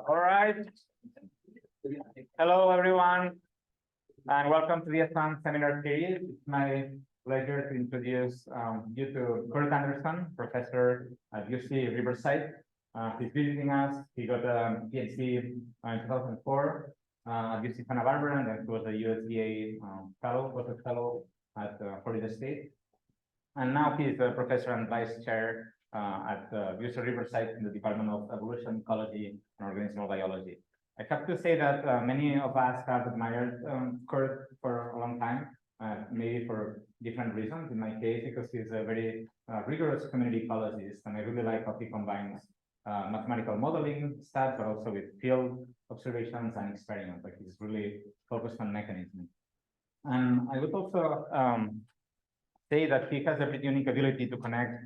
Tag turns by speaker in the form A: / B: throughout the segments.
A: All right. Hello, everyone, and welcome to the ESPM seminar series. It's my pleasure to introduce you to Kurt Anderson, professor at UC Riverside. He's visiting us. He got a PhD in 2004 at UC Santa Barbara, and then he was a USDA fellow at Florida State. And now he's a professor and vice chair at UC Riverside in the Department of Evolution, Ecology, and Organizational Biology. I have to say that many of us have admired Kurt for a long time, maybe for different reasons. In my case, because he's a very rigorous community ecologist, and I really like how he combines mathematical modeling stuff, but also with field observations and experiments. Like he's really focused on mechanisms. And I would also say that he has a pretty unique ability to connect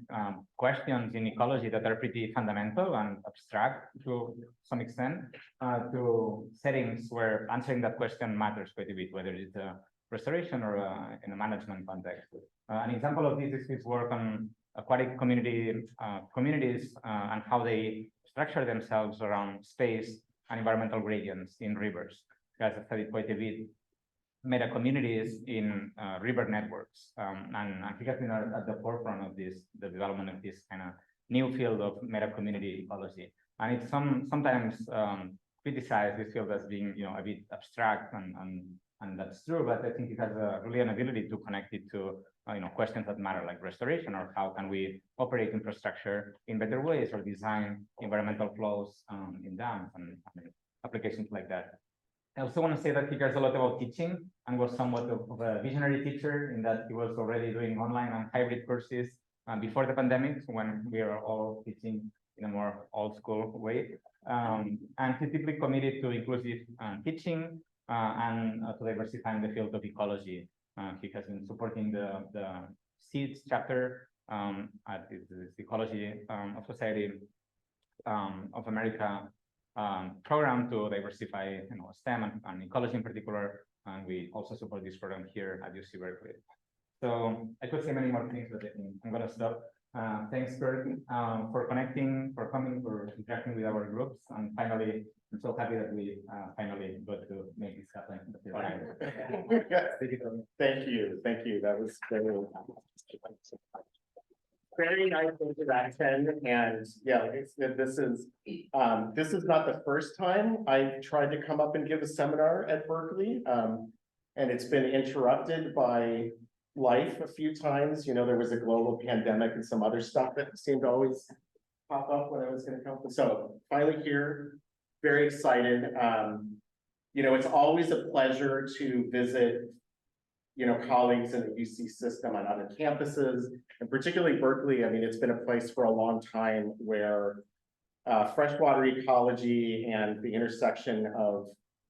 A: questions in ecology that are pretty fundamental and abstract to some extent to settings where answering that question matters quite a bit, whether it's a restoration or in a management context. An example of this is his work on aquatic communities and how they structure themselves around space and environmental gradients in rivers. He has studied quite a bit meta-communities in river networks, and he has been at the forefront of the development of this kind of new field of meta-community ecology. And it's sometimes criticized this field as being, a bit abstract, and that's true. But I think it has really an ability to connect it to, questions that matter, like restoration, or how can we operate infrastructure in better ways, or design environmental flows in dams and applications like that. I also want to say that he cares a lot about teaching and was somewhat of a visionary teacher in that he was already doing online and hybrid courses before the pandemic, when we were all teaching in a more old school way. And he's deeply committed to inclusive teaching and to diversifying the field of ecology. He has been supporting the SEEDS chapter at the Ecology of Society of America program to diversify, STEM and ecology in particular, and we also support this program here at UC Berkeley. So I could say many more things, but I'm going to stop. Thanks, Kurt, for connecting, for coming, for interacting with our groups, and finally, I'm so happy that we finally got to make this happen.
B: Thank you. That was very nice introduction, and yeah, this is not the first time I've tried to come up and give a seminar at Berkeley, and it's been interrupted by life a few times. There was a global pandemic and some other stuff that seemed to always pop up when I was going to come. So finally here, very excited. It's always a pleasure to visit colleagues in the UC system on other campuses, and particularly Berkeley. I mean, it's been a place for a long time where freshwater ecology and the intersection of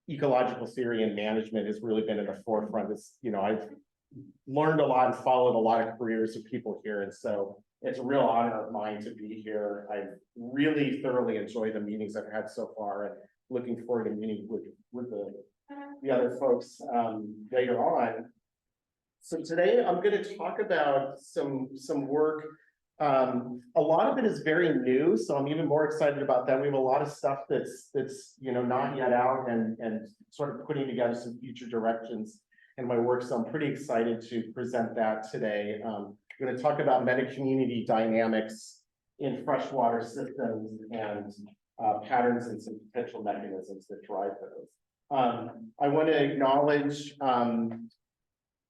B: ecological theory and management has really been in the forefront. I've learned a lot and followed a lot of careers of people here, and so it's a real honor of mine to be here. I've really thoroughly enjoyed the meetings I've had so far, and looking forward to meeting with the other folks later on. So today I'm going to talk about some work. A lot of it is very new, so I'm even more excited about that. We have a lot of stuff that's not yet out, and sort of putting together some future directions in my work. So I'm pretty excited to present that today. I'm going to talk about meta-community dynamics in freshwater systems and patterns and some potential mechanisms that drive those. I want to acknowledge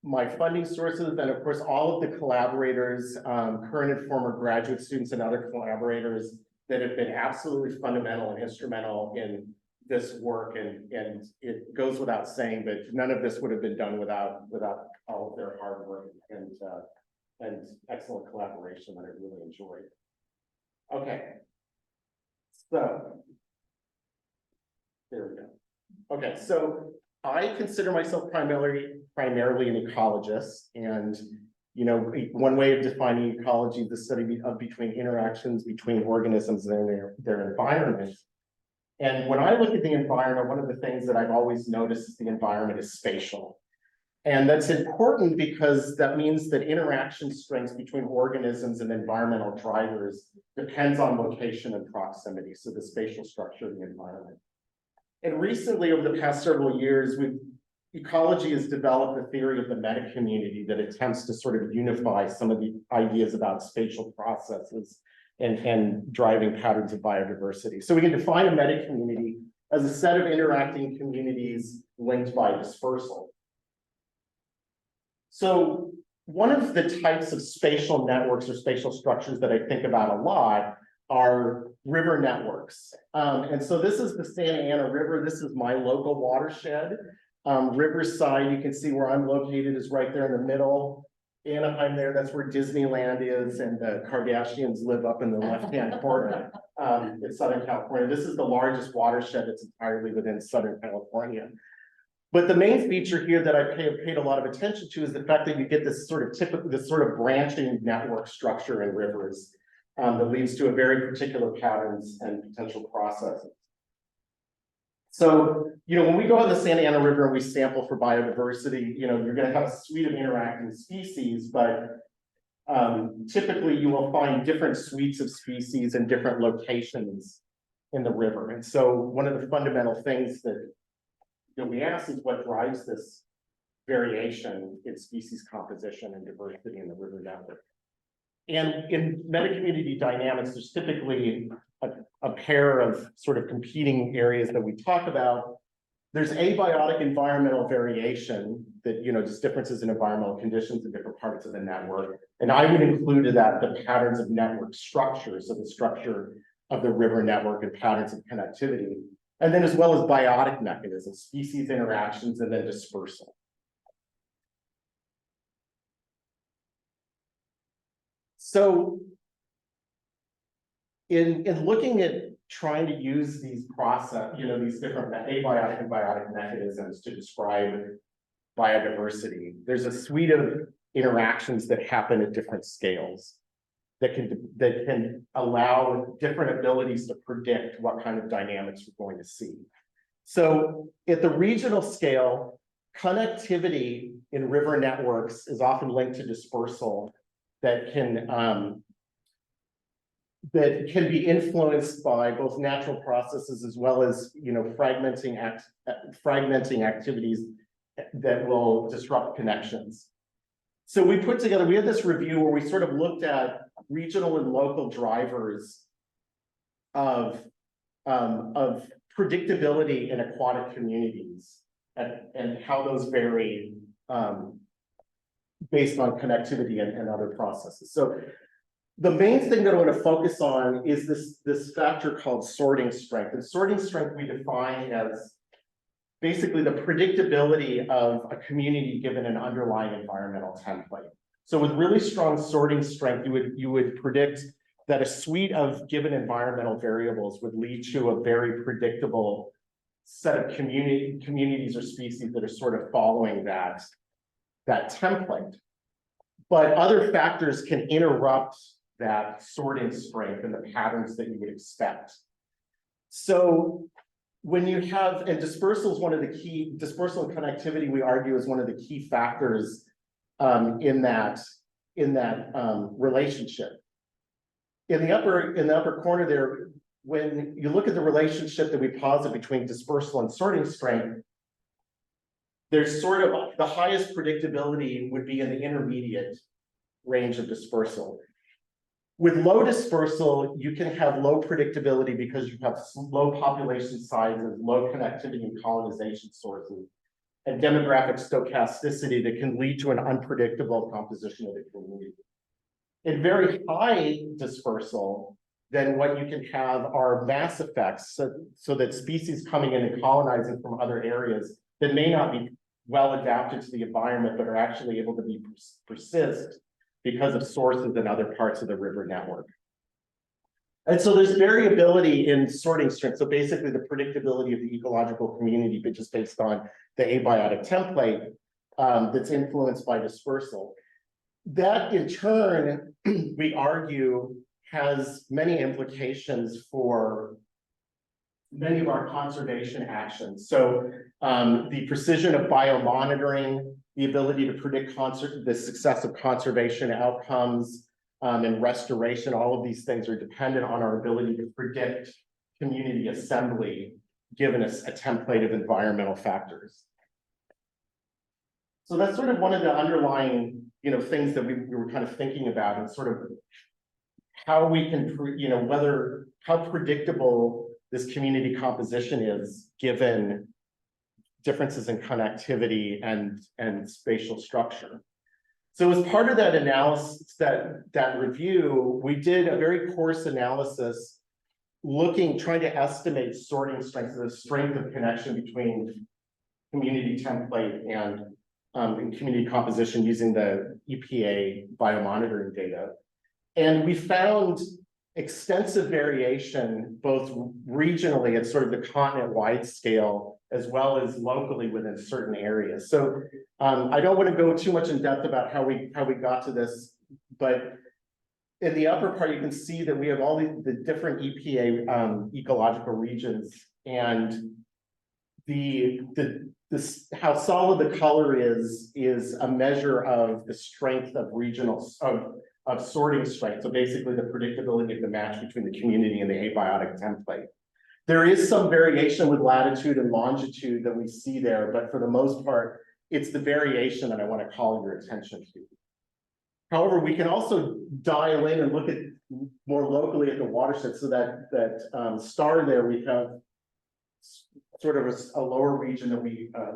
B: my funding sources, and of course all of the collaborators, current and former graduate students and other collaborators that have been absolutely fundamental and instrumental in this work, and it goes without saying, but none of this would have been done without all of their hard work and excellent collaboration that I really enjoyed. Okay, so there we go. Okay, so I consider myself primarily an ecologist, and one way of defining ecology is the study of between interactions between organisms and their environment. And when I look at the environment, one of the things that I've always noticed is the environment is spatial. And that's important because that means that interaction strengths between organisms and environmental drivers depends on location and proximity, so the spatial structure of the environment. And recently, over the past several years, ecology has developed a theory of the meta-community that attempts to sort of unify some of the ideas about spatial processes and driving patterns of biodiversity. So we can define a meta-community as a set of interacting communities linked by dispersal. So one of the types of spatial networks or spatial structures that I think about a lot are river networks. And so this is the Santa Ana River. This is my local watershed. Riverside, you can see where I'm located, is right there in the middle. Anaheim there, that's where Disneyland is, and the Kardashians live up in the left-hand corner in Southern California. This is the largest watershed that's entirely within Southern California. But the main feature here that I paid a lot of attention to is the fact that you get this sort of branching network structure in rivers that leads to a very particular patterns and potential processes. So, when we go on the Santa Ana River and we sample for biodiversity, you're going to have a suite of interacting species, but typically you will find different suites of species in different locations in the river. And so one of the fundamental things that we ask is what drives this variation in species composition and diversity in the river network. And in meta-community dynamics, there's typically a pair of sort of competing areas that we talk about. There's abiotic environmental variation that, just differences in environmental conditions in different parts of the network. And I would include in that the patterns of network structure, so the structure of the river network and patterns of connectivity. And then as well as biotic mechanisms, species interactions, and then dispersal. So in looking at trying to use these these different abiotic and biotic mechanisms to describe biodiversity, there's a suite of interactions that happen at different scales that can allow different abilities to predict what kind of dynamics we're going to see. So at the regional scale, connectivity in river networks is often linked to dispersal that can be influenced by both natural processes as well as fragmenting activities that will disrupt connections. So we had this review where we sort of looked at regional and local drivers of predictability in aquatic communities and how those vary based on connectivity and other processes. So the main thing that I want to focus on is this factor called sorting strength. And sorting strength we define as basically the predictability of a community given an underlying environmental template. So with really strong sorting strength, you would predict that a suite of given environmental variables would lead to a very predictable set of communities or species that are sort of following that template. But other factors can interrupt that sorting strength and the patterns that you would expect. So when you have, and dispersal is one of the key, dispersal and connectivity, we argue, is one of the key factors in that relationship. In the upper corner there, when you look at the relationship that we posit between dispersal and sorting strength, there's sort of the highest predictability would be in the intermediate range of dispersal. With low dispersal, you can have low predictability because you have low population sizes, low connectivity and colonization sources, and demographic stochasticity that can lead to an unpredictable composition of the community. In very high dispersal, then what you can have are mass effects, so that species coming in and colonizing from other areas that may not be well adapted to the environment, but are actually able to persist because of sources in other parts of the river network. And so there's variability in sorting strength. So basically the predictability of the ecological community, but just based on the abiotic template that's influenced by dispersal. That in turn, we argue, has many implications for many of our conservation actions. So the precision of biomonitoring the ability to predict the success of conservation outcomes, and restoration. All of these things are dependent on our ability to predict community assembly, given a template of environmental factors. So that's sort of one of the underlying, things that we were kind of thinking about, and sort of how we can, how predictable this community composition is given differences in connectivity and spatial structure. So as part of that analysis, that review, we did a very coarse analysis trying to estimate sorting strength, the strength of connection between community template and community composition using the EPA biomonitoring data. And we found extensive variation, both regionally at sort of the continent-wide scale, as well as locally within certain areas. So I don't want to go too much in depth about how we got to this, but in the upper part, you can see that we have all the different EPA ecological regions, and how solid the color is a measure of the strength of of sorting strength. So basically the predictability of the match between the community and the abiotic template. There is some variation with latitude and longitude that we see there, but for the most part, it's the variation that I want to call your attention to. However, we can also dial in and look at more locally at the watershed. So that star there, we have sort of a lower region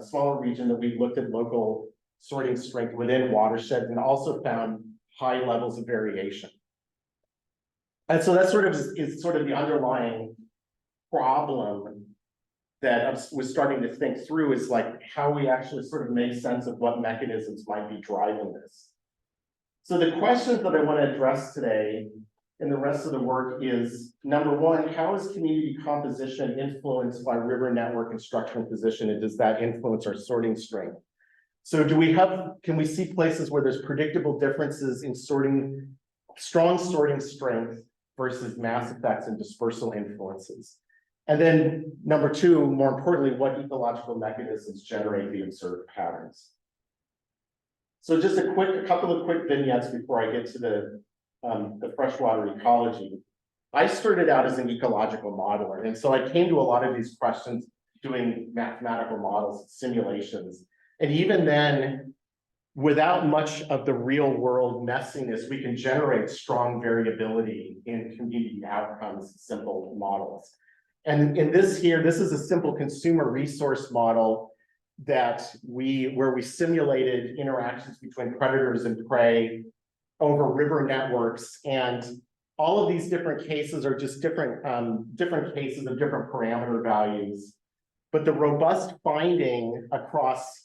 B: smaller region that we looked at local sorting strength within watersheds, and also found high levels of variation. And so that is sort of the underlying problem that I was starting to think through, is like how we actually sort of make sense of what mechanisms might be driving this. So the questions that I want to address today and the rest of the work is, number one, how is community composition influenced by river network and structural position, and does that influence our sorting strength? So can we see places where there's predictable differences in strong sorting strength versus mass effects and dispersal influences? And then number two, more importantly, what ecological mechanisms generate the observed patterns? So just a couple of quick vignettes before I get to the freshwater ecology. I started out as an ecological modeler, and so I came to a lot of these questions doing mathematical models, simulations. And even then, without much of the real world messiness, we can generate strong variability in community outcomes, simple models. And in this is a simple consumer resource model where we simulated interactions between predators and prey over river networks. And all of these different cases are just different cases of different parameter values. But the robust finding across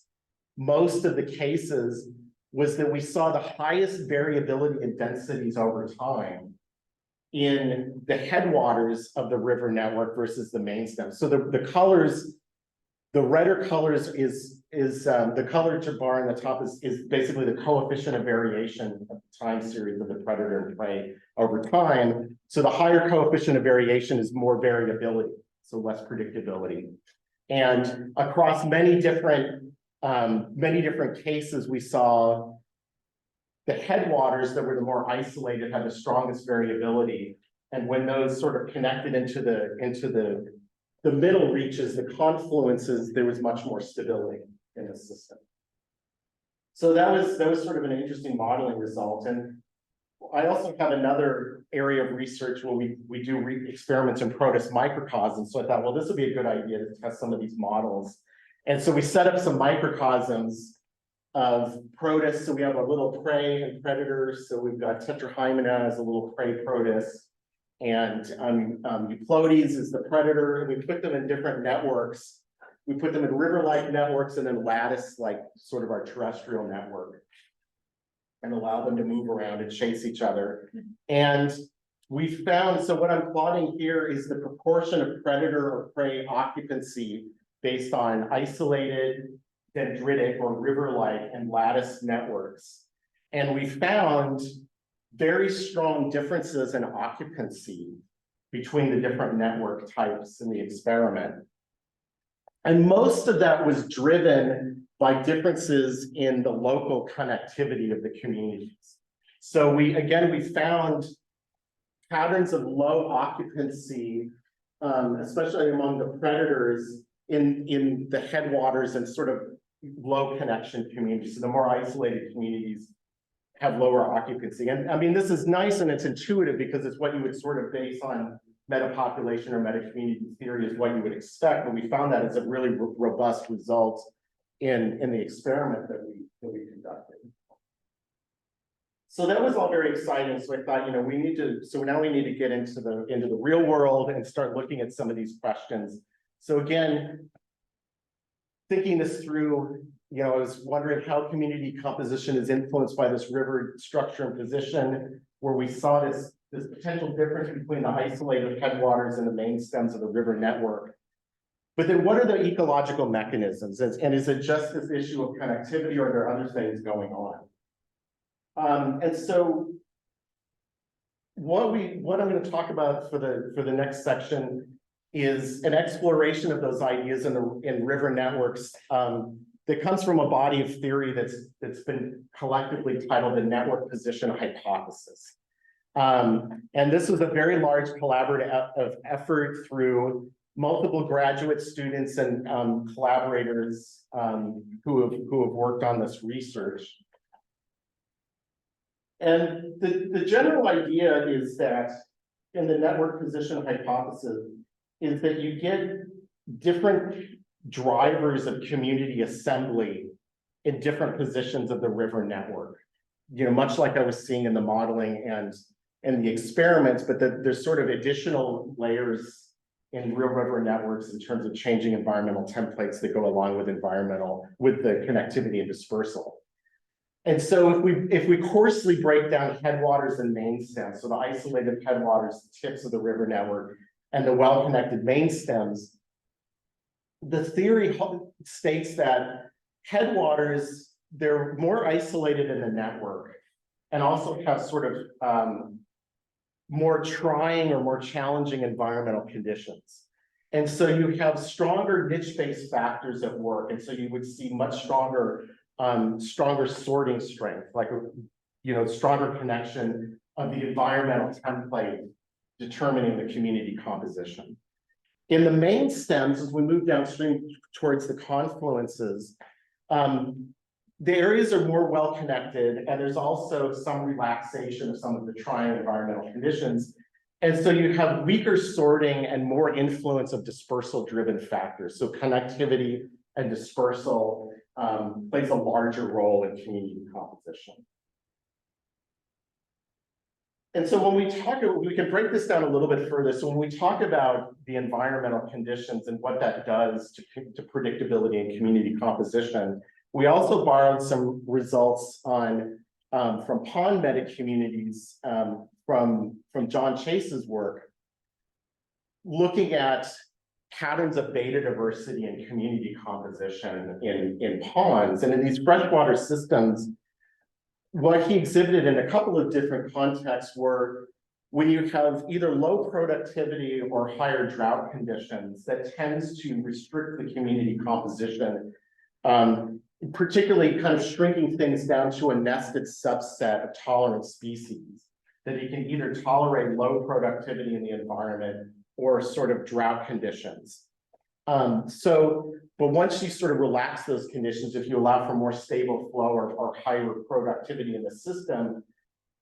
B: most of the cases was that we saw the highest variability in densities over time in the headwaters of the river network versus the main stem. So the colors, the redder colors is the color bar on the top is basically the coefficient of variation of the time series of the predator and prey over time. So the higher coefficient of variation is more variability, so less predictability. And across many different cases, we saw the headwaters that were the more isolated had the strongest variability. And when those sort of connected into the middle reaches, the confluences, there was much more stability in the system. So that was sort of an interesting modeling result. And I also have another area of research where we do experiments in protist microcosms. So I thought, well, this would be a good idea to test some of these models. And so we set up some microcosms of protists. So we have a little prey and predator. So we've got Tetrahymena as a little prey protist, and Euplodes is the predator. We put them in different networks. We put them in river-like networks and then lattice-like, sort of our terrestrial network, and allow them to move around and chase each other. And we found, so what I'm plotting here is the proportion of predator or prey occupancy based on isolated, dendritic, or river-like and lattice networks. And we found very strong differences in occupancy between the different network types in the experiment. And most of that was driven by differences in the local connectivity of the communities. So we found patterns of low occupancy, especially among the predators in the headwaters and sort of low connection communities. So the more isolated communities have lower occupancy. And I mean, this is nice and it's intuitive because it's what you would sort of base on metapopulation or metacommunity theory is what you would expect, but we found that as a really robust result in the experiment that we conducted. So that was all very exciting. So I thought, now we need to get into the real world and start looking at some of these questions. So again, thinking this through, I was wondering how community composition is influenced by this river structure and position, where we saw this potential difference between the isolated headwaters and the main stems of the river network. But then what are the ecological mechanisms? And is it just this issue of connectivity, or are there other things going on? And so what I'm going to talk about for the next section is an exploration of those ideas in river networks that comes from a body of theory that's been collectively titled the network position hypothesis. And this was a very large collaborative effort through multiple graduate students and collaborators who have worked on this research. And the general idea is that in the network position hypothesis is that you get different drivers of community assembly in different positions of the river network. Much like I was seeing in the modeling and the experiments, but that there's sort of additional layers in real river networks in terms of changing environmental templates that go along with the connectivity and dispersal. And so if we coarsely break down headwaters and main stems, so the isolated headwaters, the tips of the river network, and the well-connected main stems, the theory states that headwaters, they're more isolated in the network and also have sort of more trying or more challenging environmental conditions. And so you have stronger niche-based factors at work. And so you would see much stronger sorting strength, like, stronger connection of the environmental template determining the community composition. In the main stems, as we move downstream towards the confluences, the areas are more well-connected, and there's also some relaxation of some of the trying environmental conditions. And so you have weaker sorting and more influence of dispersal-driven factors. So connectivity and dispersal plays a larger role in community composition. And so when we can break this down a little bit further. So when we talk about the environmental conditions and what that does to predictability and community composition, we also borrowed some results from pond meta-communities from John Chase's work, looking at patterns of beta diversity and community composition in ponds. And in these freshwater systems, what he exhibited in a couple of different contexts were when you have either low productivity or higher drought conditions, that tends to restrict the community composition, particularly kind of shrinking things down to a nested subset of tolerant species, that you can either tolerate low productivity in the environment or sort of drought conditions. But once you sort of relax those conditions, if you allow for more stable flow or higher productivity in the system,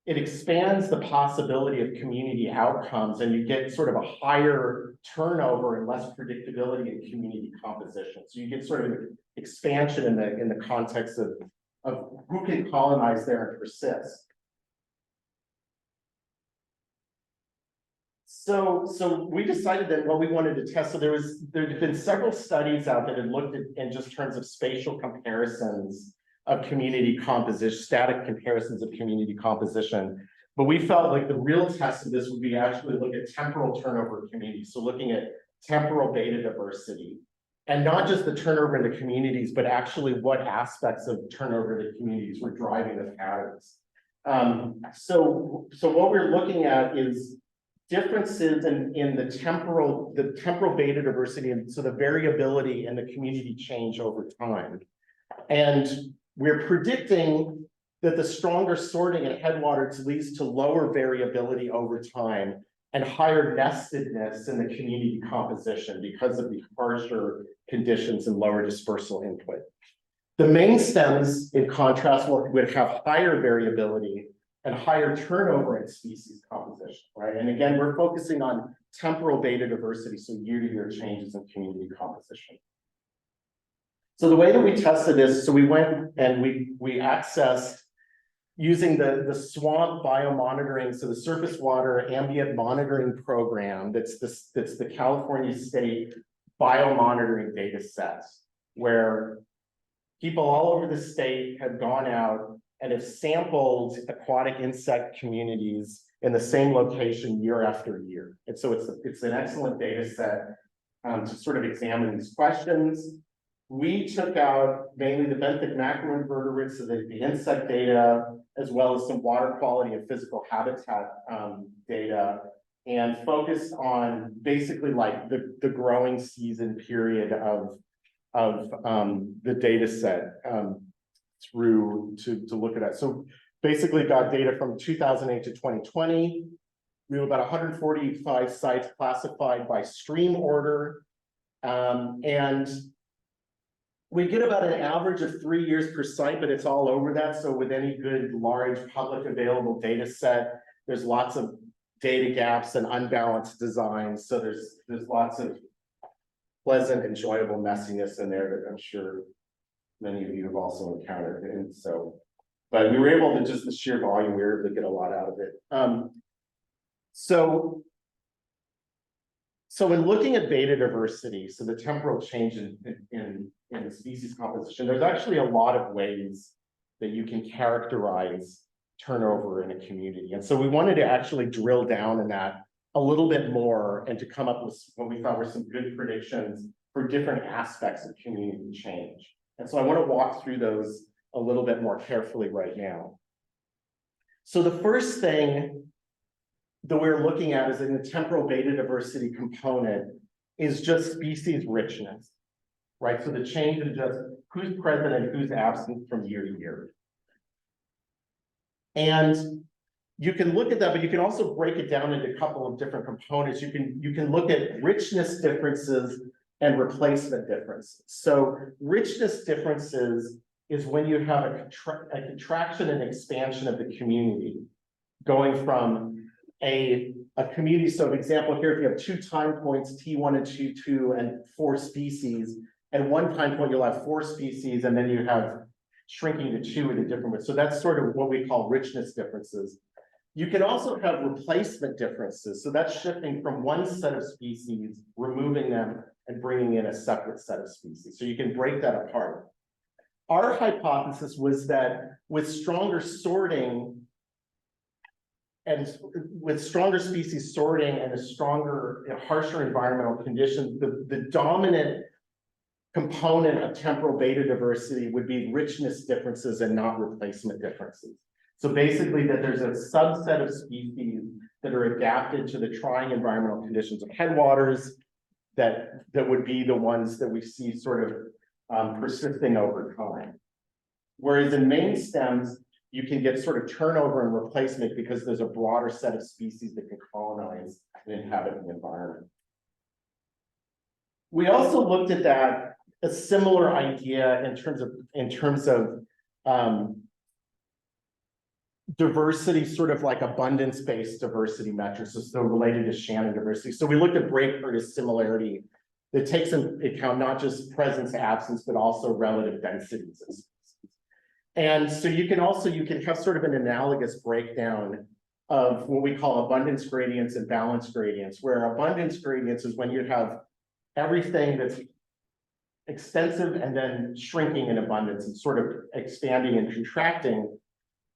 B: it expands the possibility of community outcomes, and you get sort of a higher turnover and less predictability in community composition. So you get sort of an expansion in the context of who can colonize there and persist. So we decided that what we wanted to test, so there had been several studies out that had looked at in just terms of spatial comparisons of community composition, static comparisons of community composition. But we felt like the real test of this would be actually look at temporal turnover of communities. So looking at temporal beta diversity, and not just the turnover in the communities, but actually what aspects of turnover in the communities were driving the patterns. So what we're looking at is differences in the temporal beta diversity, and so the variability in the community change over time. And we're predicting that the stronger sorting at headwaters leads to lower variability over time and higher nestedness in the community composition because of the harsher conditions and lower dispersal input. The main stems, in contrast, would have higher variability and higher turnover in species composition, right? And again, we're focusing on temporal beta diversity, so year-to-year changes in community composition. So the way that we tested this, so we went and we accessed using the swamp biomonitoring, so the surface water ambient monitoring program, that's the California State biomonitoring data sets, where people all over the state have gone out and have sampled aquatic insect communities in the same location year after year. And so it's an excellent data set to sort of examine these questions. We took out mainly the benthic macroinvertebrates, so the insect data, as well as some water quality and physical habitat data, and focused on basically like the growing season period of the data set through to look at it. So basically got data from 2008 to 2020. We have about 145 sites classified by stream order. And we get about an average of 3 years per site, but it's all over that. So with any good large public available data set, there's lots of data gaps and unbalanced designs. So there's lots of pleasant, enjoyable messiness in there that I'm sure many of you have also encountered. And so, but we were able to, just the sheer volume, we were able to get a lot out of it. So in looking at beta diversity, so the temporal change in the species composition, there's actually a lot of ways that you can characterize turnover in a community. And so we wanted to actually drill down in that a little bit more and to come up with what we thought were some good predictions for different aspects of community change. And so I want to walk through those a little bit more carefully right now. So the first thing that we're looking at is in the temporal beta diversity component is just species richness, right? So the change in just who's present and who's absent from year to year. And you can look at that, but you can also break it down into a couple of different components. You can look at richness differences and replacement differences. So richness differences is when you have a contraction and expansion of the community, going from a community. So, for example, here if you have 2 time points, T1 and T2, and 4 species, and 1 time point you'll have 4 species, and then you have shrinking to 2 in a different way. So that's sort of what we call richness differences. You can also have replacement differences. So that's shifting from one set of species, removing them, and bringing in a separate set of species. So you can break that apart. Our hypothesis was that with stronger sorting, and with stronger species sorting and a stronger, harsher environmental conditions, the dominant component of temporal beta diversity would be richness differences and not replacement differences. So basically that there's a subset of species that are adapted to the trying environmental conditions of headwaters that would be the ones that we see sort of persisting over time. Whereas in main stems, you can get sort of turnover and replacement because there's a broader set of species that can colonize and inhabit the environment. We also looked at that, a similar idea in terms of diversity, sort of like abundance-based diversity metrics, so related to Shannon diversity. So we looked at Breakford as similarity that takes into account not just presence, absence, but also relative densities of species. And so you can have sort of an analogous breakdown of what we call abundance gradients and balance gradients, where abundance gradients is when you have everything that's extensive and then shrinking in abundance and sort of expanding and contracting,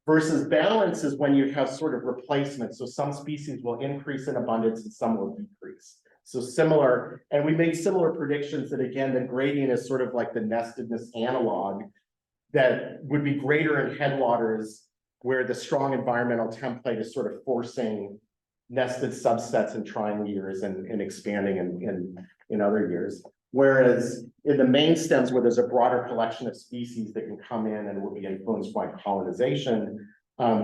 B: versus balance is when you have sort of replacement. So some species will increase in abundance and some will decrease. So similar, and we made similar predictions that again, the gradient is sort of like the nestedness analog that would be greater in headwaters where the strong environmental template is sort of forcing nested subsets and trying years and expanding in other years. Whereas in the main stems where there's a broader collection of species that can come in and will be influenced by colonization,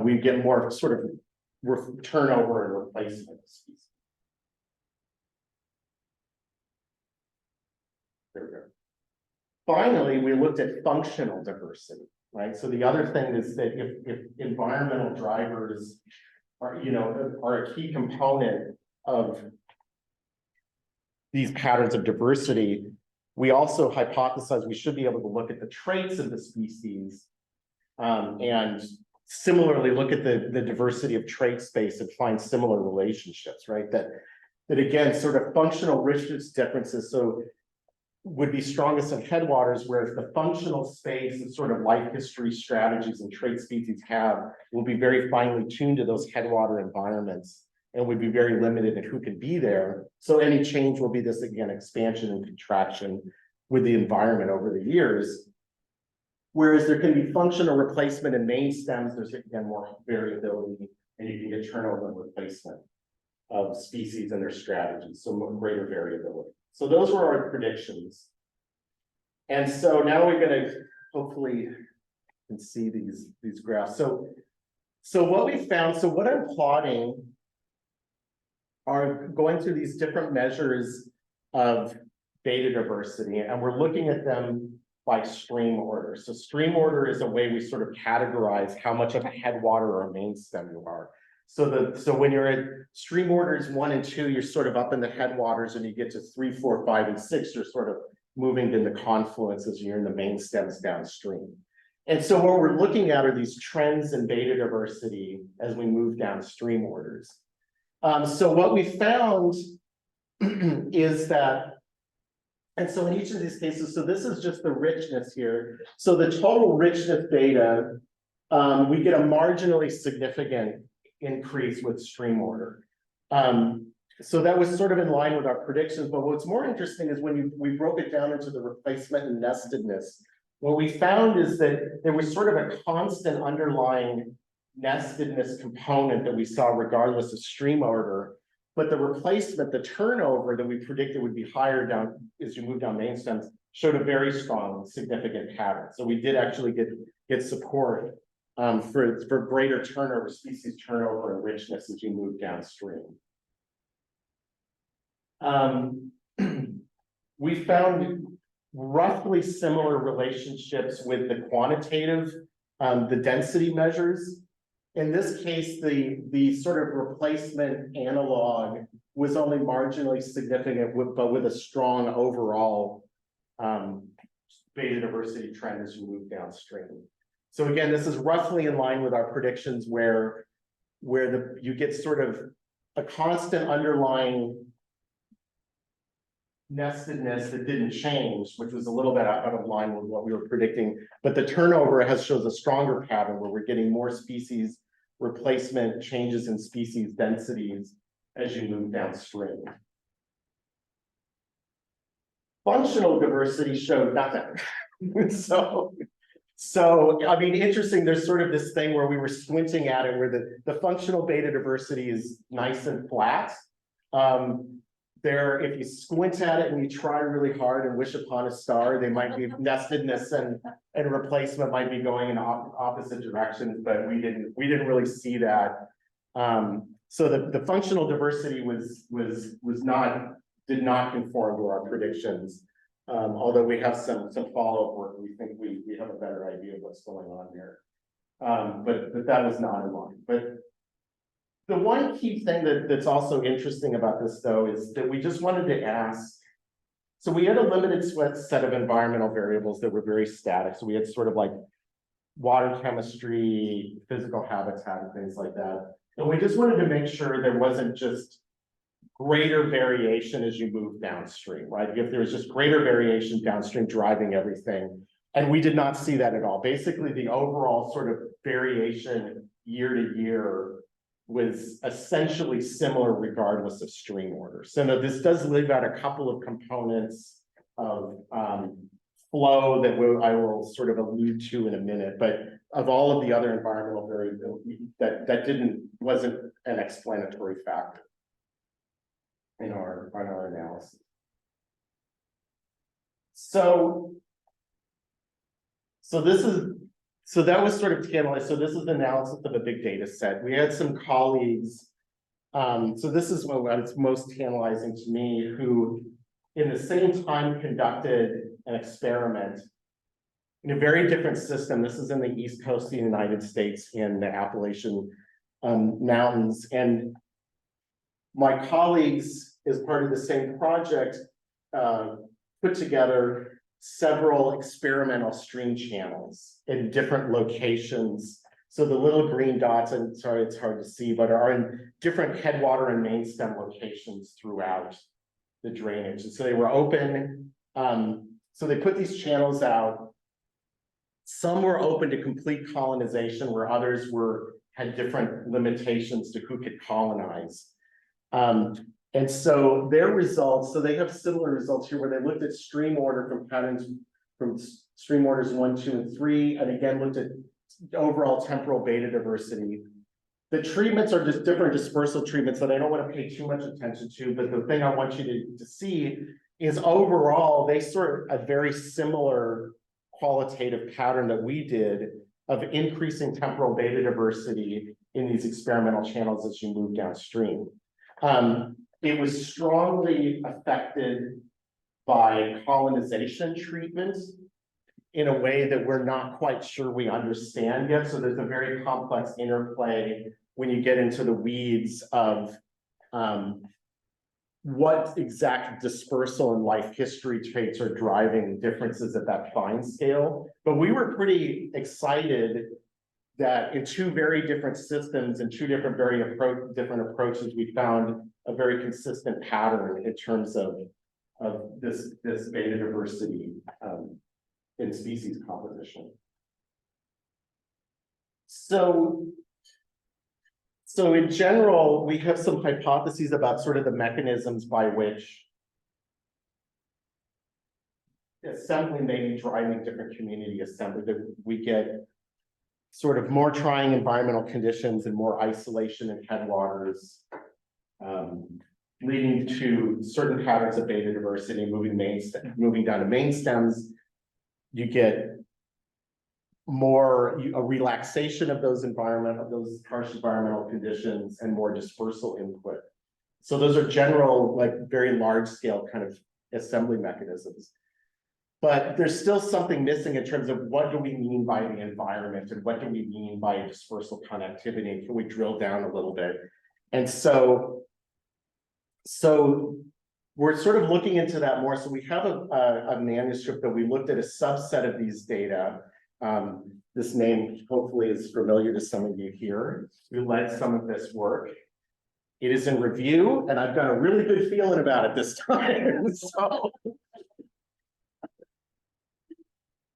B: we get more sort of turnover and replacement of species. There we go. Finally, we looked at functional diversity, right? So the other thing is that if environmental drivers are, are a key component of these patterns of diversity, we also hypothesize we should be able to look at the traits of the species and similarly look at the diversity of trait space and find similar relationships, right? That again, sort of functional richness differences, so would be strongest in headwaters, whereas the functional space and sort of life history strategies and trait species have will be very finely tuned to those headwater environments and would be very limited in who can be there. So any change will be this, again, expansion and contraction with the environment over the years. Whereas there can be functional replacement in main stems, there's again more variability and you can get turnover and replacement of species and their strategies, so more greater variability. So those were our predictions. And so now we're going to hopefully can see these graphs. So what we found, so what I'm plotting are going through these different measures of beta diversity, and we're looking at them by stream order. So stream order is a way we sort of categorize how much of a headwater or a main stem you are. So when you're at stream orders 1 and 2, you're sort of up in the headwaters, and you get to 3, 4, 5, and 6, you're sort of moving in the confluences, you're in the main stems downstream. And so what we're looking at are these trends in beta diversity as we move downstream orders. So what we found is that, and so in each of these cases, so this is just the richness here. So the total richness beta, we get a marginally significant increase with stream order. So that was sort of in line with our predictions, but what's more interesting is when we broke it down into the replacement and nestedness, what we found is that there was sort of a constant underlying nestedness component that we saw regardless of stream order, but the replacement, the turnover that we predicted would be higher down as you move down main stems, showed a very strong, significant pattern. So we did actually get support for greater turnover, species turnover and richness as you move downstream. We found roughly similar relationships with the quantitative, the density measures. In this case, the sort of replacement analog was only marginally significant, but with a strong overall beta diversity trend as you move downstream. So again, this is roughly in line with our predictions where you get sort of a constant underlying nestedness that didn't change, which was a little bit out of line with what we were predicting, but the turnover shows a stronger pattern where we're getting more species replacement, changes in species densities as you move downstream. Functional diversity showed nothing. So I mean, interesting, there's sort of this thing where we were squinting at it where the functional beta diversity is nice and flat. If you squint at it and you try really hard and wish upon a star, they might be nestedness and replacement might be going in opposite directions, but we didn't really see that. So the functional diversity did not conform to our predictions. Although we have some follow-up work, we think we have a better idea of what's going on there. But that was not in line. But the one key thing that's also interesting about this, though, is that we just wanted to ask. So we had a limited set of environmental variables that were very static. So we had sort of like water chemistry, physical habitat, and things like that. And we just wanted to make sure there wasn't just greater variation as you move downstream, right? If there was just greater variation downstream driving everything. And we did not see that at all. Basically, the overall sort of variation year to year was essentially similar regardless of stream order. So no, this does leave out a couple of components of flow that I will sort of allude to in a minute, but of all of the other environmental variability, that wasn't an explanatory factor in our analysis. So that was sort of tantalizing. So this is the analysis of a big data set. We had some colleagues. So this is what's most tantalizing to me, who in the same time conducted an experiment in a very different system. This is in the East Coast of the United States in the Appalachian Mountains. And my colleagues, as part of the same project, put together several experimental stream channels in different locations. So the little green dots, and sorry, it's hard to see, but are in different headwater and main stem locations throughout the drainage. And so they were open. So they put these channels out. Some were open to complete colonization, where others had different limitations to who could colonize. And so their results, so they have similar results here, where they looked at stream order from patterns from stream orders 1, 2, and 3, and again looked at overall temporal beta diversity. The treatments are just different dispersal treatments that I don't want to pay too much attention to, but the thing I want you to see is overall, they sort of a very similar qualitative pattern that we did of increasing temporal beta diversity in these experimental channels as you move downstream. It was strongly affected by colonization treatments in a way that we're not quite sure we understand yet. So there's a very complex interplay when you get into the weeds of what exact dispersal and life history traits are driving differences at that fine scale. But we were pretty excited that in two very different systems and two different different approaches, we found a very consistent pattern in terms of this beta diversity in species composition. So in general, we have some hypotheses about sort of the mechanisms by which assembly may be driving different community assembly. That we get sort of more trying environmental conditions and more isolation in headwaters, leading to certain patterns of beta diversity, moving down to main stems. You get a relaxation of those harsh environmental conditions and more dispersal input. So those are general, like very large scale kind of assembly mechanisms. But there's still something missing in terms of what do we mean by the environment and what do we mean by dispersal connectivity? Can we drill down a little bit? And so we're sort of looking into that more. So we have a manuscript that we looked at a subset of these data. This name hopefully is familiar to some of you here. We led some of this work. It is in review, and I've got a really good feeling about it this time. So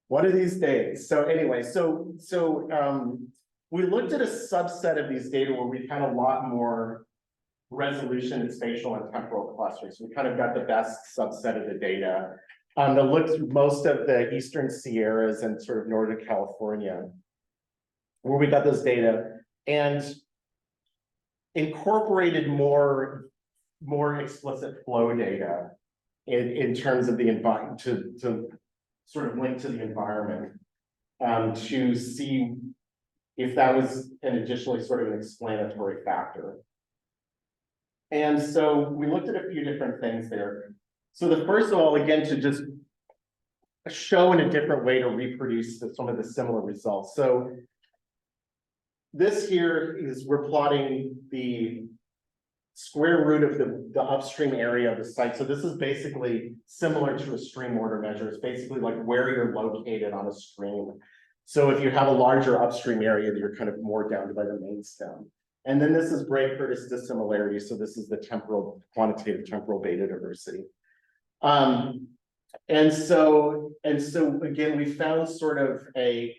B: one of these days. So anyway, we looked at a subset of these data where we had a lot more resolution in spatial and temporal clusters. We kind of got the best subset of the data. That looked most of the Eastern Sierras and sort of Northern California, where we got those data and incorporated more explicit flow data in terms of the environment to sort of link to the environment to see if that was an additionally sort of an explanatory factor. And so we looked at a few different things there. So the first of all, again, to just show in a different way to reproduce some of the similar results. So this here is, we're plotting the square root of the upstream area of the site. So this is basically similar to a stream order measure. It's basically like where you're located on a stream. So if you have a larger upstream area, you're kind of more down by the main stem. And then this is Bray-Curtis dissimilarity. So this is the quantitative temporal beta diversity. And so again, we found sort of a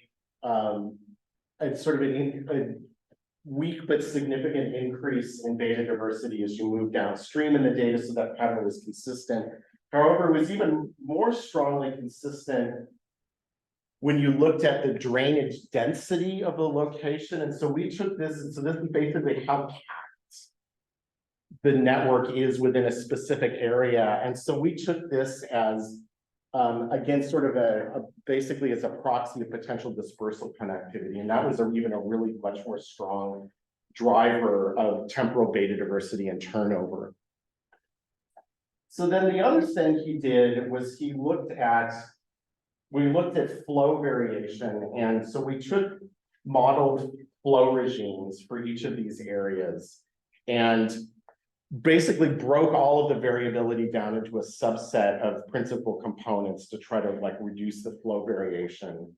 B: weak but significant increase in beta diversity as you move downstream in the data, so that pattern was consistent. However, it was even more strongly consistent when you looked at the drainage density of the location. And so we took this, and so this is basically how packed the network is within a specific area. And so we took this as, again, sort of basically as a proxy of potential dispersal connectivity. And that was even a really much more strong driver of temporal beta diversity and turnover. So then the other thing he did was we looked at flow variation. And so we took modeled flow regimes for each of these areas and basically broke all of the variability down into a subset of principal components to try to like reduce the flow variation.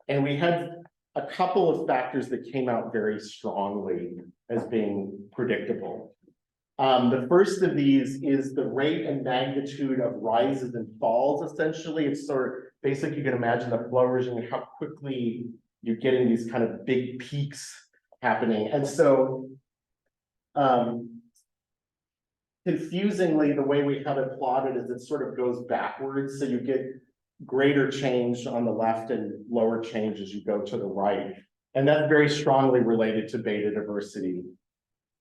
B: And we had a couple of factors that came out very strongly as being predictable. The first of these is the rate and magnitude of rises and falls. Essentially, it's sort of basically, you can imagine the flow regime and how quickly you're getting these kind of big peaks happening. And so confusingly, the way we have it plotted is it sort of goes backwards. So you get greater change on the left and lower change as you go to the right. And that's very strongly related to beta diversity,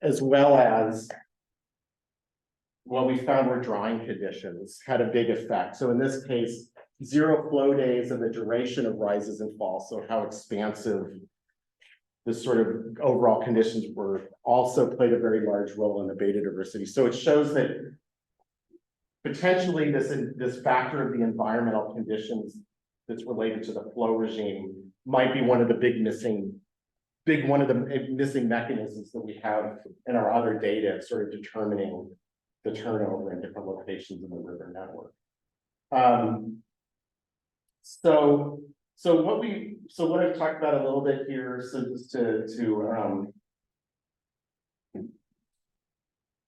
B: as well as what we found were drying conditions had a big effect. So in this case, 0 flow days and the duration of rises and falls, so how expansive the sort of overall conditions were, also played a very large role in the beta diversity. So it shows that potentially this factor of the environmental conditions that's related to the flow regime might be one of the missing mechanisms that we have in our other data, sort of determining the turnover in different locations in the river network. So what I've talked about a little bit here, so just to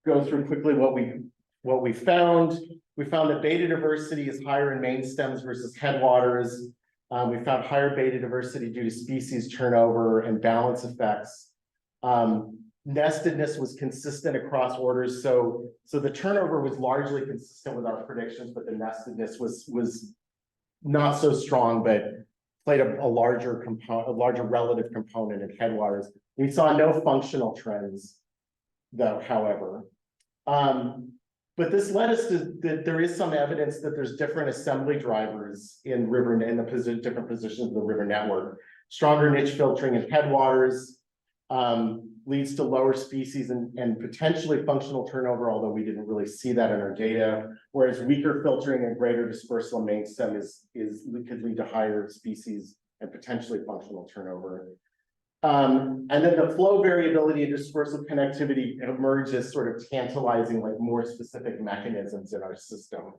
B: go through quickly what we found. We found that beta diversity is higher in main stems versus headwaters. We found higher beta diversity due to species turnover and balance effects. Nestedness was consistent across orders, so the turnover was largely consistent with our predictions, but the nestedness was not so strong, but played a larger relative component in headwaters. We saw no functional trends, though, however. But this led us to that there is some evidence that there's different assembly drivers in the different positions of the river network. Stronger niche filtering in headwaters leads to lower species and potentially functional turnover, although we didn't really see that in our data. Whereas weaker filtering and greater dispersal in main stem could lead to higher species and potentially functional turnover. And then the flow variability and dispersal connectivity emerge as sort of tantalizing, like more specific mechanisms in our system.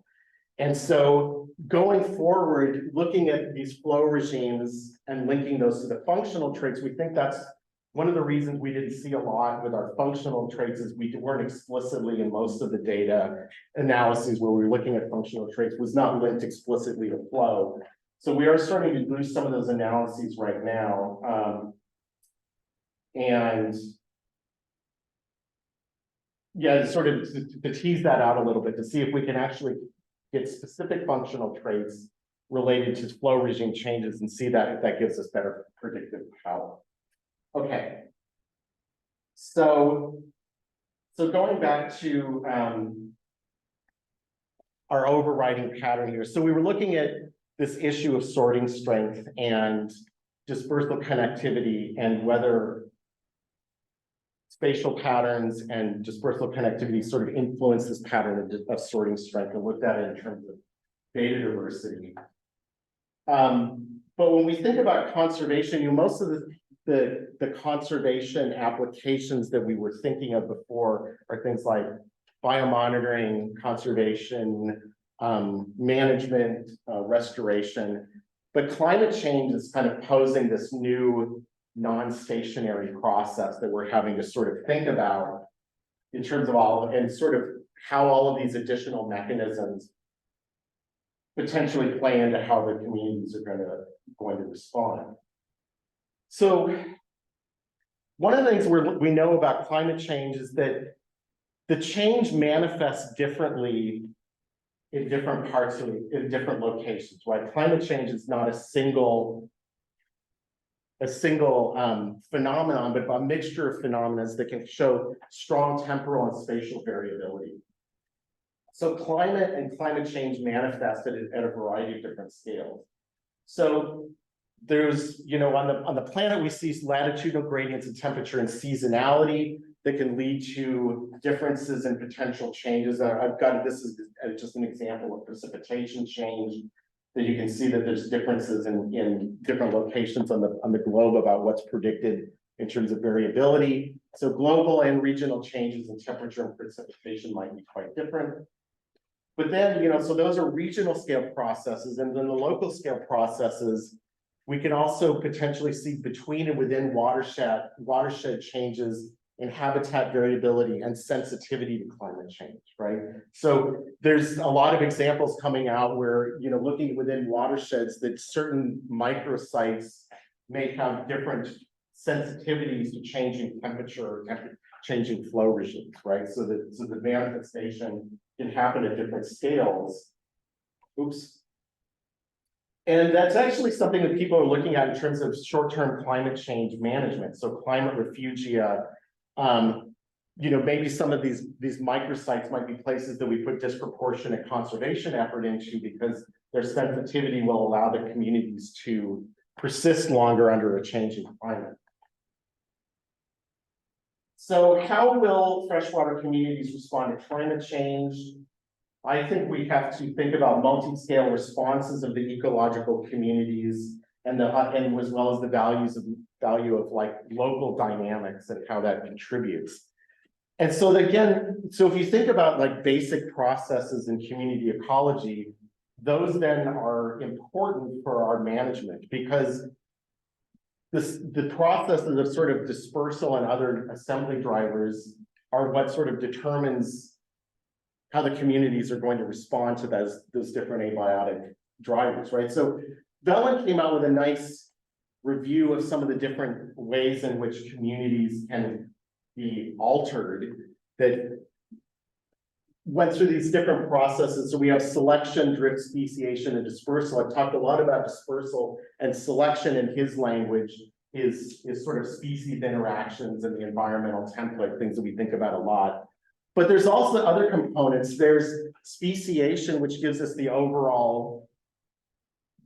B: And so going forward, looking at these flow regimes and linking those to the functional traits, we think that's one of the reasons we didn't see a lot with our functional traits is we weren't explicitly in most of the data analyses where we were looking at functional traits was not linked explicitly to flow. So we are starting to do some of those analyses right now. And yeah, sort of to tease that out a little bit to see if we can actually get specific functional traits related to flow regime changes and see that if that gives us better predictive power. Okay. So going back to our overriding pattern here. So we were looking at this issue of sorting strength and dispersal connectivity and whether spatial patterns and dispersal connectivity sort of influence this pattern of sorting strength and looked at it in terms of beta diversity. But when we think about conservation, most of the conservation applications that we were thinking of before are things like biomonitoring, conservation, management, restoration. But climate change is kind of posing this new non-stationary process that we're having to sort of think about in terms of sort of how all of these additional mechanisms potentially play into how the communities are going to respond. So one of the things we know about climate change is that the change manifests differently in different parts of, in different locations, right? Climate change is not a single phenomenon, but a mixture of phenomena that can show strong temporal and spatial variability. So climate and climate change manifested at a variety of different scales. So there's, you know, on the planet, we see latitudinal gradients in temperature and seasonality that can lead to differences in potential changes. I've got, this is just an example of precipitation change, that you can see that there's differences in different locations on the globe about what's predicted in terms of variability. So global and regional changes in temperature and precipitation might be quite different. But then, you know, so those are regional scale processes, and then the local scale processes, we can also potentially see between and within watershed changes in habitat variability and sensitivity to climate change, right? So there's a lot of examples coming out where, you know, looking within watersheds, that certain microsites may have different sensitivities to changing temperature, changing flow regimes, right? So the manifestation can happen at different scales. Oops. And that's actually something that people are looking at in terms of short-term climate change management. So climate refugia, you know, maybe some of these microsites might be places that we put disproportionate conservation effort into because their sensitivity will allow the communities to persist longer under a changing climate. So how will freshwater communities respond to climate change? I think we have to think about multi-scale responses of the ecological communities and as well as the value of like local dynamics and how that contributes. And so again, so if you think about like basic processes in community ecology, those then are important for our management, because the processes of sort of dispersal and other assembly drivers are what sort of determines how the communities are going to respond to those different abiotic drivers, right? So Velen came out with a nice review of some of the different ways in which communities can be altered, that went through these different processes. So we have selection, drift, speciation, and dispersal. I've talked a lot about dispersal, and selection in his language is sort of species interactions and the environmental template, things that we think about a lot. But there's also other components. There's speciation, which gives us the overall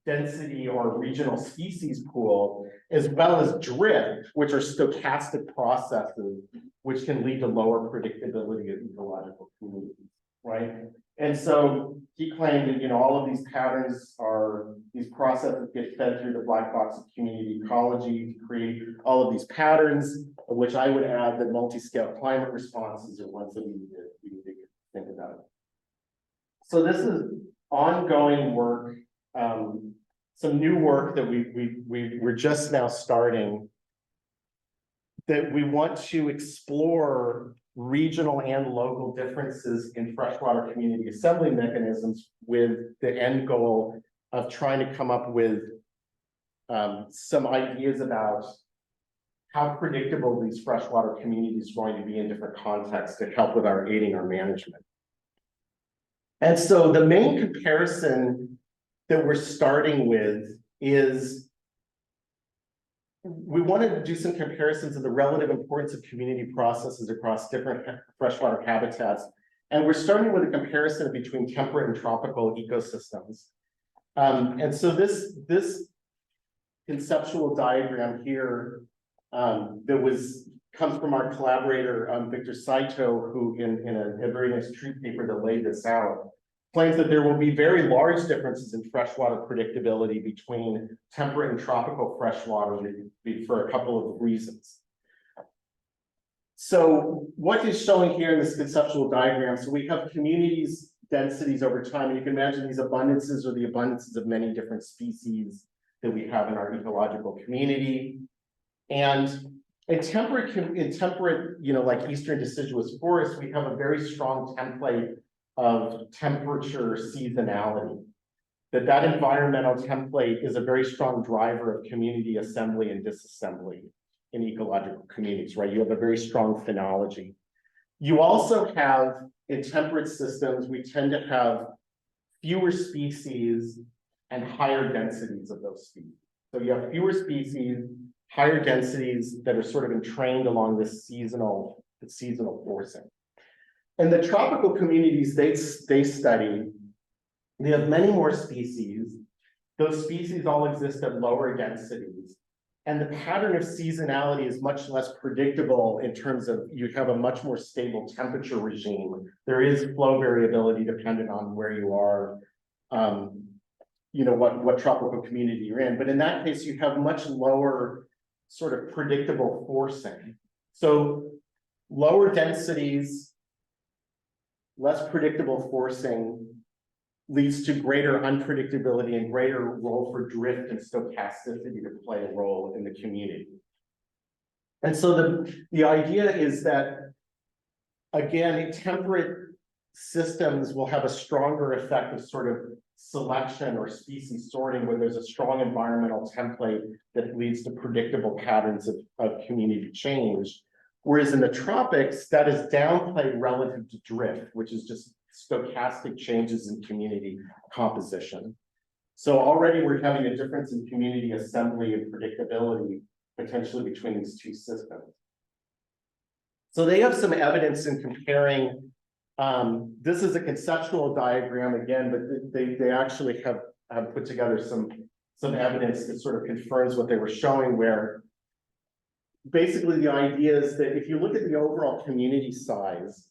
B: density or regional species pool, as well as drift, which are stochastic processes, which can lead to lower predictability of ecological communities, right? And so he claimed that, you know, all of these patterns are, these processes get fed through the black box of community ecology to create all of these patterns, of which I would add that multi-scale climate responses are ones that we need to think about. So this is ongoing work, some new work that we're just now starting, that we want to explore regional and local differences in freshwater community assembly mechanisms, with the end goal of trying to come up with some ideas about how predictable these freshwater communities are going to be in different contexts to help with aiding our management. And so the main comparison that we're starting with is, we wanted to do some comparisons of the relative importance of community processes across different freshwater habitats. And we're starting with a comparison between temperate and tropical ecosystems. And so this conceptual diagram here comes from our collaborator, Victor Saito, who in a very nice tree paper that laid this out, claims that there will be very large differences in freshwater predictability between temperate and tropical freshwater for a couple of reasons. So what is showing here in this conceptual diagram, so we have communities, densities over time, and you can imagine these abundances are the abundances of many different species that we have in our ecological community. And in temperate, you know, like eastern deciduous forests, we have a very strong template of temperature seasonality. That environmental template is a very strong driver of community assembly and disassembly in ecological communities, right? You have a very strong phenology. You also have, in temperate systems, we tend to have fewer species and higher densities of those species. So you have fewer species, higher densities that are sort of entrained along this seasonal forcing. And the tropical communities they study, they have many more species. Those species all exist at lower densities. And the pattern of seasonality is much less predictable in terms of you have a much more stable temperature regime. There is flow variability dependent on where you are, what tropical community you're in. But in that case, you have much lower sort of predictable forcing. So lower densities, less predictable forcing leads to greater unpredictability and greater role for drift and stochasticity to play a role in the community. And so the idea is that, again, temperate systems will have a stronger effect of sort of selection or species sorting where there's a strong environmental template that leads to predictable patterns of community change. Whereas in the tropics, that is downplayed relative to drift, which is just stochastic changes in community composition. So already we're having a difference in community assembly and predictability potentially between these two systems. So they have some evidence in comparing, this is a conceptual diagram again, but they actually have put together some evidence that sort of confirms what they were showing, where basically the idea is that if you look at the overall community size,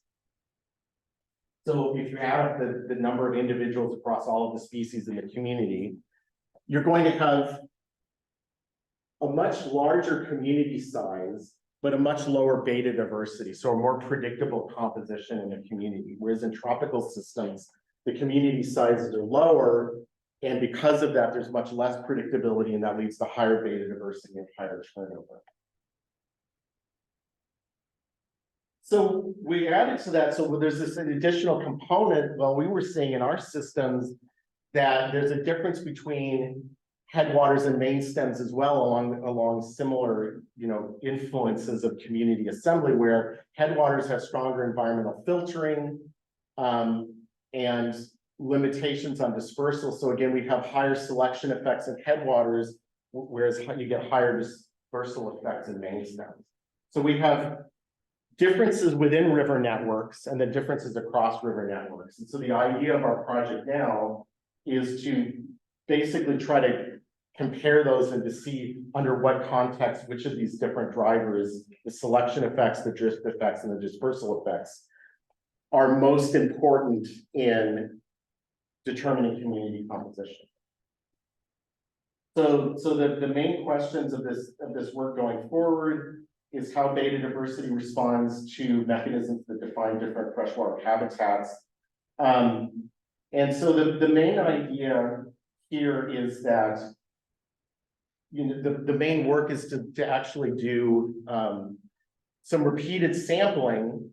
B: so if you add up the number of individuals across all of the species in the community, you're going to have a much larger community size, but a much lower beta diversity, so a more predictable composition in a community. Whereas in tropical systems, the community sizes are lower, and because of that, there's much less predictability, and that leads to higher beta diversity and higher turnover. So we added to that, so there's this additional component. Well, we were seeing in our systems that there's a difference between headwaters and main stems as well along similar, influences of community assembly, where headwaters have stronger environmental filtering and limitations on dispersal. So again, we have higher selection effects in headwaters, whereas you get higher dispersal effects in main stems. So we have differences within river networks and then differences across river networks. And so the idea of our project now is to basically try to compare those and to see under what context, which of these different drivers, the selection effects, the drift effects, and the dispersal effects are most important in determining community composition. So the main questions of this work going forward is how beta diversity responds to mechanisms that define different freshwater habitats. And so the main idea here is that the main work is to actually do some repeated sampling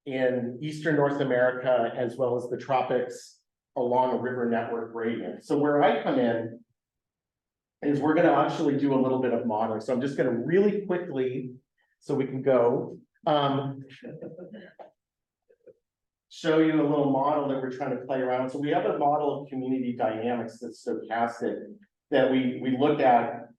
B: in Eastern North America as well as the tropics along a river network gradient. So where I come in is we're going to actually do a little bit of modeling. So I'm just going to really quickly, so we can go, show you a little model that we're trying to play around. So we have a model of community dynamics that's stochastic that we look at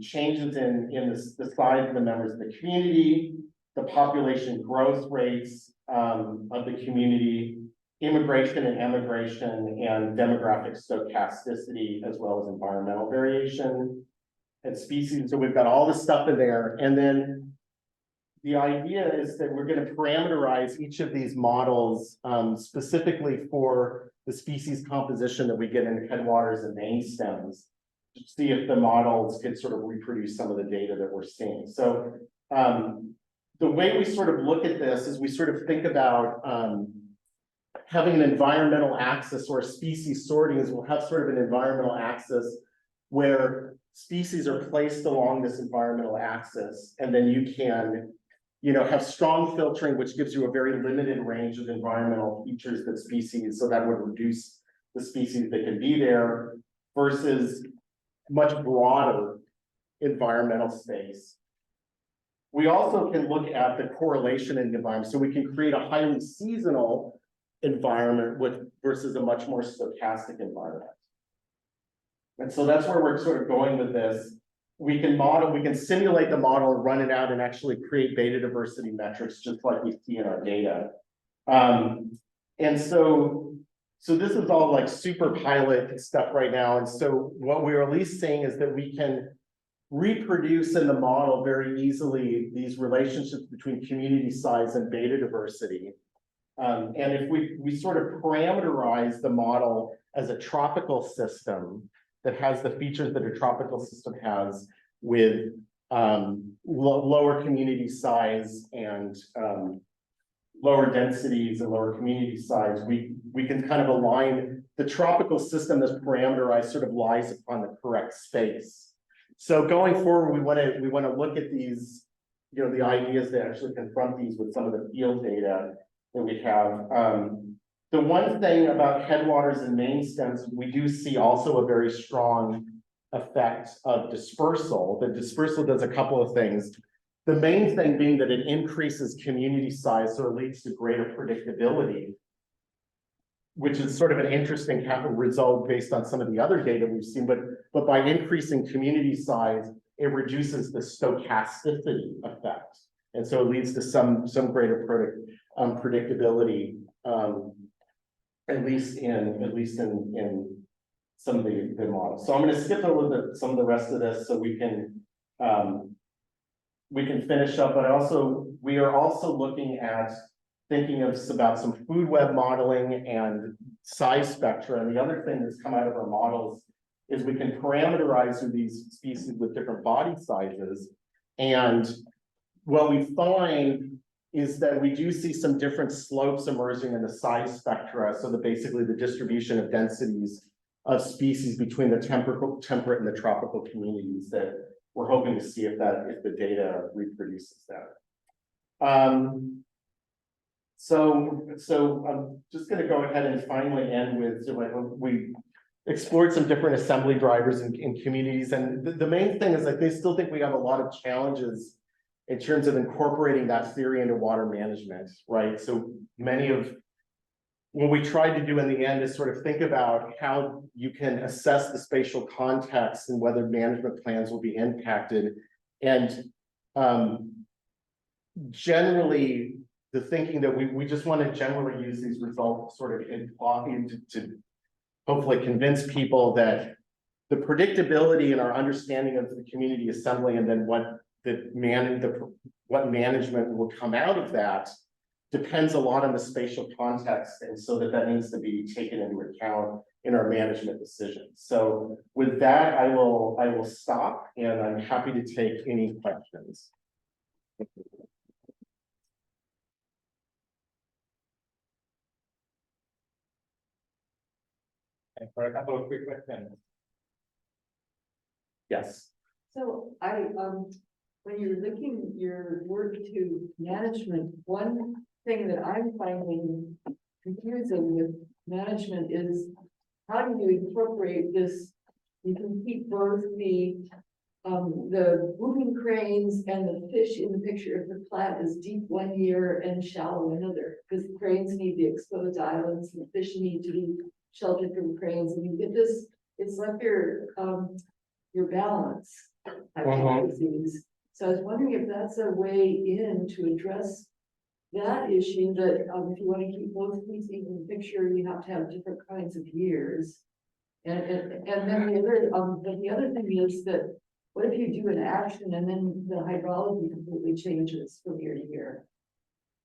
B: changes in the size of the members of the community, the population growth rates of the community, immigration and emigration, and demographic stochasticity, as well as environmental variation and species. So we've got all this stuff in there. And then the idea is that we're going to parameterize each of these models specifically for the species composition that we get in headwaters and main stems to see if the models can sort of reproduce some of the data that we're seeing. So the way we sort of look at this is we sort of think about having an environmental axis or species sorting is we'll have sort of an environmental axis where species are placed along this environmental axis, and then you can have strong filtering, which gives you a very limited range of environmental features that species, so that would reduce the species that can be there, versus much broader environmental space. We also can look at the correlation in the environment, so we can create a highly seasonal environment versus a much more stochastic environment. And so that's where we're sort of going with this. We can simulate the model, run it out, and actually create beta diversity metrics, just like we see in our data. And so this is all like super pilot stuff right now. And so what we're at least saying is that we can reproduce in the model very easily these relationships between community size and beta diversity. And if we sort of parameterize the model as a tropical system that has the features that a tropical system has, with lower community size and lower densities and lower community size, we can kind of align the tropical system that's parameterized sort of lies upon the correct space. So going forward, we want to look at these, you know, the ideas that actually confront these with some of the field data that we have. The one thing about headwaters and main stems, we do see also a very strong effect of dispersal. The dispersal does a couple of things. The main thing being that it increases community size, so it leads to greater predictability, which is sort of an interesting result based on some of the other data we've seen. But by increasing community size, it reduces the stochasticity effect, and so it leads to some greater predictability, at least in some of the models. So I'm going to skip a little bit some of the rest of this so we can finish up. But we are also looking at thinking about some food web modeling and size spectra. And the other thing that's come out of our models is we can parameterize through these species with different body sizes. And what we find is that we do see some different slopes emerging in the size spectra. So basically the distribution of densities of species between the temperate and the tropical communities that we're hoping to see if the data reproduces that. So I'm just going to go ahead and finally end with, we explored some different assembly drivers in communities, and the main thing is like they still think we have a lot of challenges in terms of incorporating that theory into water management, right? So what we tried to do in the end is sort of think about how you can assess the spatial context and whether management plans will be impacted. And generally, the thinking that we just want to generally use these results sort of to hopefully convince people that the predictability in our understanding of the community assembly and then what management will come out of that depends a lot on the spatial context, and so that needs to be taken into account in our management decisions. So with that, I will stop, and I'm happy to take any questions.
A: And for a couple of quick questions.
B: Yes.
C: So when you're linking your work to management, one thing that I'm finding confusing with management is how do you incorporate this? You can keep both the moving cranes and the fish in the picture if the plant is deep one year and shallow another, because the cranes need the exposed islands, and the fish need to be sheltered from cranes, and you get this. It's like your balance hypotheses. So I was wondering if that's a way in to address that issue, that if you want to keep both species in the picture, you have to have different kinds of years. And then the other thing is that what if you do an action and then the hydrology completely changes from year to year?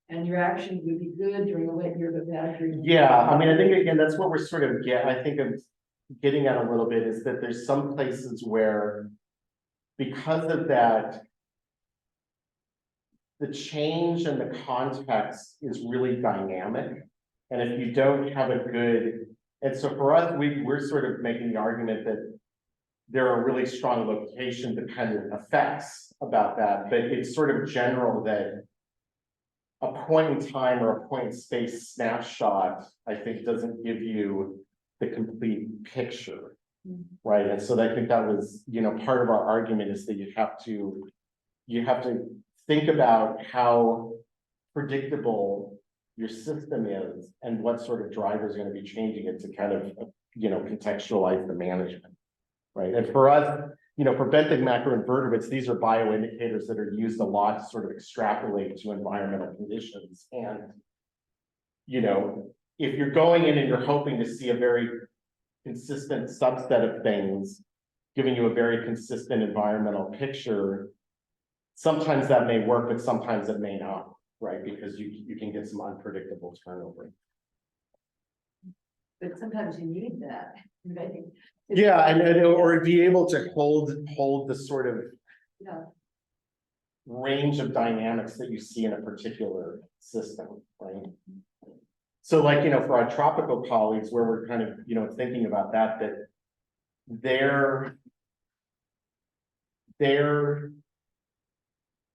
C: And your action would be good during a wet year, but bad during.
B: Yeah, I mean, I think again, that's what we're sort of getting at a little bit, is that there's some places where, because of that, the change in the context is really dynamic. And if you don't have and so for us, we're sort of making the argument that there are really strong location dependent effects about that, but it's sort of general that a point in time or a point in space snapshot, I think, doesn't give you the complete picture, right? And so I think that was, part of our argument is that you have to think about how predictable your system is and what sort of drivers are going to be changing it to kind of, contextualize the management. Right, and for us, for benthic macroinvertebrates, these are bioindicators that are used a lot to sort of extrapolate to environmental conditions. And, if you're going in and you're hoping to see a very consistent subset of things, giving you a very consistent environmental picture, sometimes that may work, but sometimes it may not, right? Because you can get some unpredictable turnover.
C: But sometimes you need that, right?
B: Yeah, or be able to hold the sort of
C: Yeah,
B: range of dynamics that you see in a particular system, right? So like, for our tropical colleagues, where we're kind of, thinking about that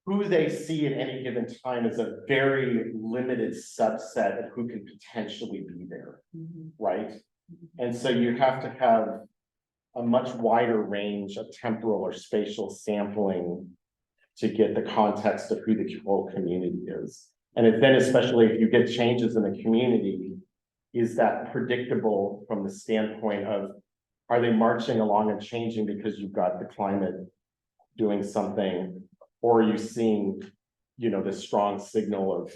B: who they see at any given time is a very limited subset of who can potentially be there, right? And so you have to have a much wider range of temporal or spatial sampling to get the context of who the whole community is. And then especially if you get changes in the community, is that predictable from the standpoint of, are they marching along and changing because you've got the climate doing something, or are you seeing, this strong signal of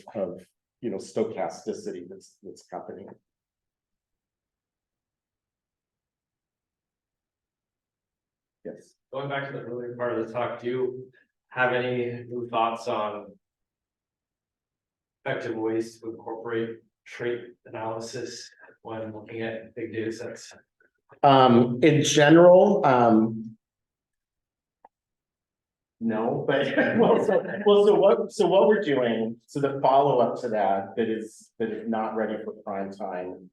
B: stochasticity that's happening? Yes.
D: Going back to the earlier part of the talk, do you have any new thoughts on effective ways to incorporate trait analysis when looking at big data sets?
B: In general, no, but so what we're doing, so the follow-up to that is not ready for prime time,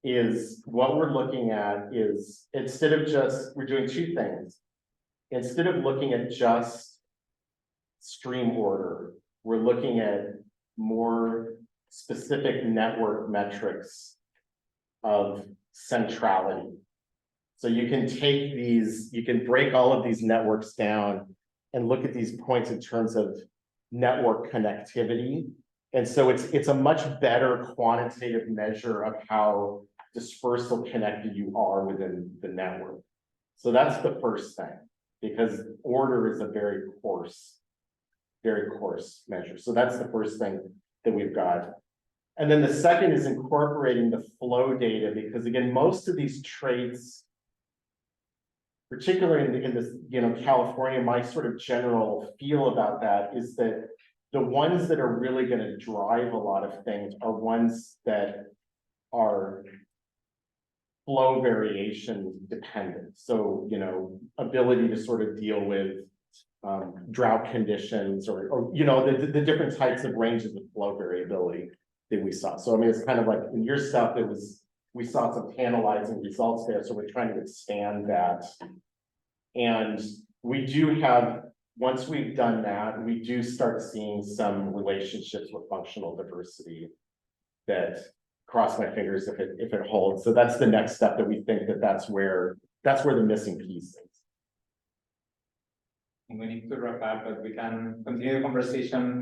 B: is what we're looking at is, instead of just, we're doing two things. Instead of looking at just stream order, we're looking at more specific network metrics of centrality. So you can take these, you can break all of these networks down and look at these points in terms of network connectivity. And so it's a much better quantitative measure of how dispersal connected you are within the network. So that's the first thing, because order is a very coarse measure. So that's the first thing that we've got. And then the second is incorporating the flow data, because again, most of these traits, particularly in this, California, my sort of general feel about that is that the ones that are really going to drive a lot of things are ones that are flow variation dependent. So, ability to sort of deal with drought conditions or the different types of ranges of flow variability that we saw. So, I mean, it's kind of like in your stuff, we saw some tantalizing results there. So we're trying to expand that. And we do have, once we've done that, we do start seeing some relationships with functional diversity that, cross my fingers if it holds. So that's the next step that we think that's where the missing piece is.
A: We need to wrap up, but we can continue the conversation